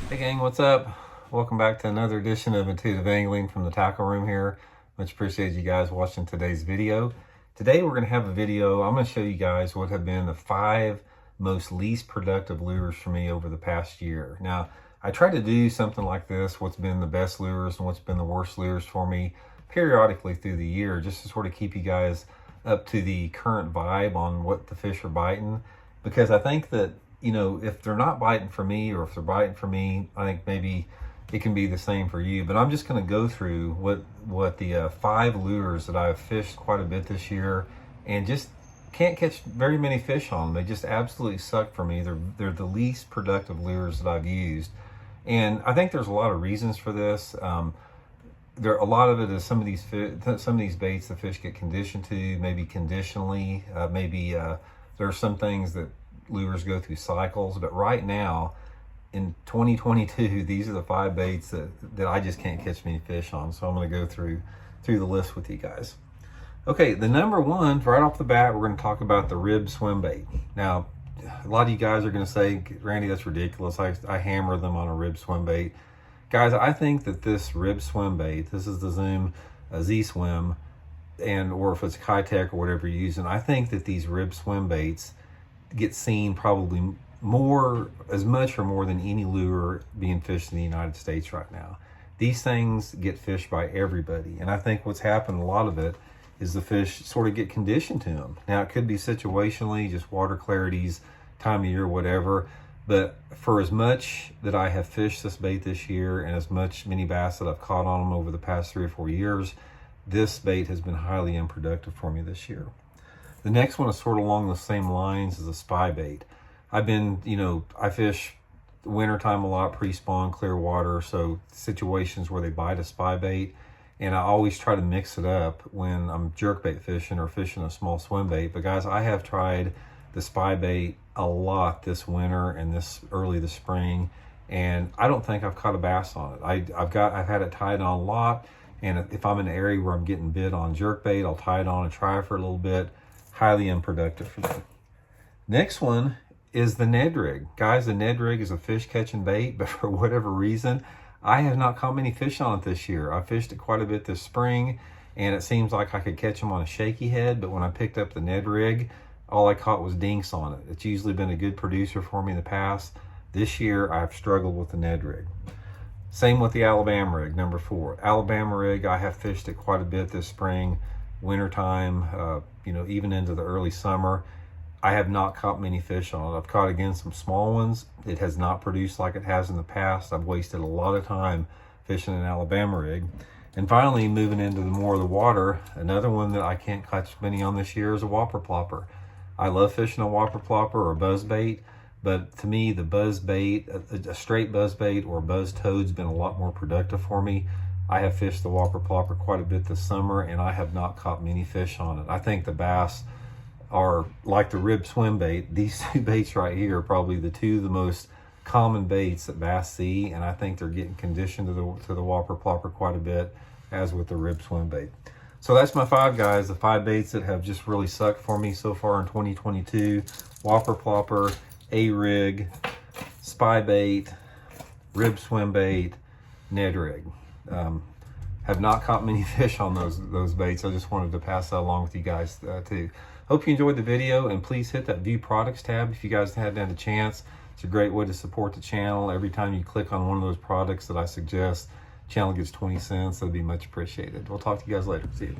Hey gang, what's up? Welcome back to another edition of Intuitive Angling from the tackle room here. Much appreciate you guys watching today's video. Today we're going to have a video. I'm going to show you guys what have been the 5 most least productive lures for me over the past year. Now, I try to do something like this, what's been the best lures and what's been the worst lures for me periodically through the year, just to sort of keep you guys up to the current vibe on what the fish are biting. Because I think that, you know, if they're not biting for me or if they're biting for me, I think maybe it can be the same for you. But I'm just going to go through what the 5 lures that I've fished quite a bit this year and just can't catch very many fish on. They just absolutely suck for me. They're the least productive lures that I've used. And I think there's a lot of reasons for this. A lot of it is some of these baits the fish get conditioned to, maybe conditionally, there are some things that lures go through cycles, but right now in 2022, these are the 5 baits that I just can't catch many fish on. So I'm going to go through the list with you guys. Okay, the number one, right off the bat, we're going to talk about the rib swim bait. Now, a lot of you guys are going to say, Randy, that's ridiculous. I hammer them on a rib swim bait. Guys, I think that this rib swim bait, this is the Zoom Z-Swim, or if it's Kitech or whatever you're using, I think that these rib swim baits get seen probably as much or more than any lure being fished in the United States right now. These things get fished by everybody, and I think what's happened, a lot of it, is the fish sort of get conditioned to them. Now, it could be situationally, just water clarities, time of year, whatever, but for as much that I have fished this bait this year and as much mini bass that I've caught on them over the past 3 or 4 years, this bait has been highly unproductive for me this year. The next one is sort of along the same lines as a spy bait. I fish wintertime a lot, pre-spawn, clear water, so situations where they bite a spy bait, and I always try to mix it up when I'm jerkbait fishing or fishing a small swim bait. But guys, I have tried the spy bait a lot this winter and this spring, and I don't think I've caught a bass on it. I've had it tied on a lot, and if I'm in an area where I'm getting bit on jerkbait, I'll tie it on and try for a little bit. Highly unproductive for me. Next one is the Ned Rig. Guys, the Ned Rig is a fish catching bait, but for whatever reason, I have not caught many fish on it this year. I fished it quite a bit this spring, and it seems like I could catch them on a shaky head, but when I picked up the Ned Rig, all I caught was dinks on it. It's usually been a good producer for me in the past. This year, I've struggled with the Ned Rig. Same with the Alabama Rig, number 4. Alabama Rig, I have fished it quite a bit this spring, wintertime, even into the early summer. I have not caught many fish on it. I've caught, again, some small ones. It has not produced like it has in the past. I've wasted a lot of time fishing an Alabama Rig. And finally, moving into more of the water, another one that I can't catch many on this year is a Whopper Plopper. I love fishing a Whopper Plopper or a buzz bait, but to me, the buzz bait, a straight buzz bait or a buzz toad's been a lot more productive for me. I have fished the Whopper Plopper quite a bit this summer, and I have not caught many fish on it. I think the bass are like the rib swim bait. These 2 baits right here are probably the 2 of the most common baits that bass see, and I think they're getting conditioned to the Whopper Plopper quite a bit, as with the rib swim bait. So that's my 5 guys, the 5 baits that have just really sucked for me so far in 2022. Whopper Plopper, A-Rig, spy bait, rib swim bait, Ned Rig. Have not caught many fish on those baits. I just wanted to pass that along with you guys too. Hope you enjoyed the video, and please hit that View Products tab if you guys hadn't had a chance. It's a great way to support the channel. Every time you click on one of those products that I suggest, the channel gets 20 cents. That'd be much appreciated. We'll talk to you guys later. See you.